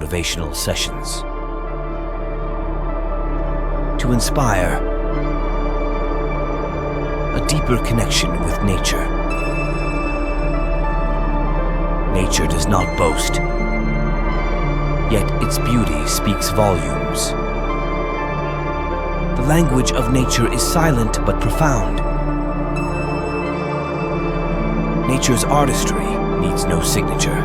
motivational sessions. To inspire a deeper connection with nature. Nature does not boast, yet its beauty speaks volumes. The language of nature is silent but profound. Nature's artistry needs no signature.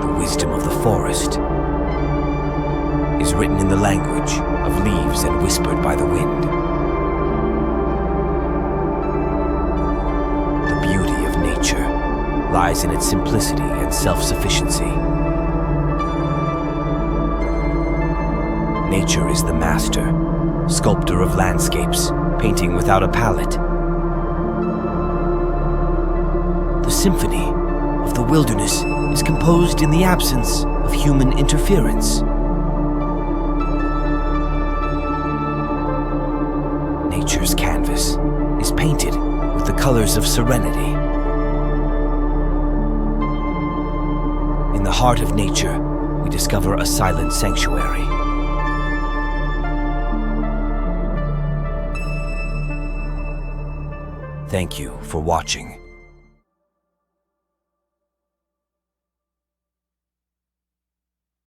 The wisdom of the forest is written in the language of leaves and whispered by the wind. The beauty of nature lies in its simplicity and self-sufficiency. Nature is the master, sculptor of landscapes, painting without a palette. The symphony of the wilderness is composed in the absence of human interference. Nature's canvas is painted with the colors of serenity. In the heart of nature, we discover a silent sanctuary. Thank you for watching.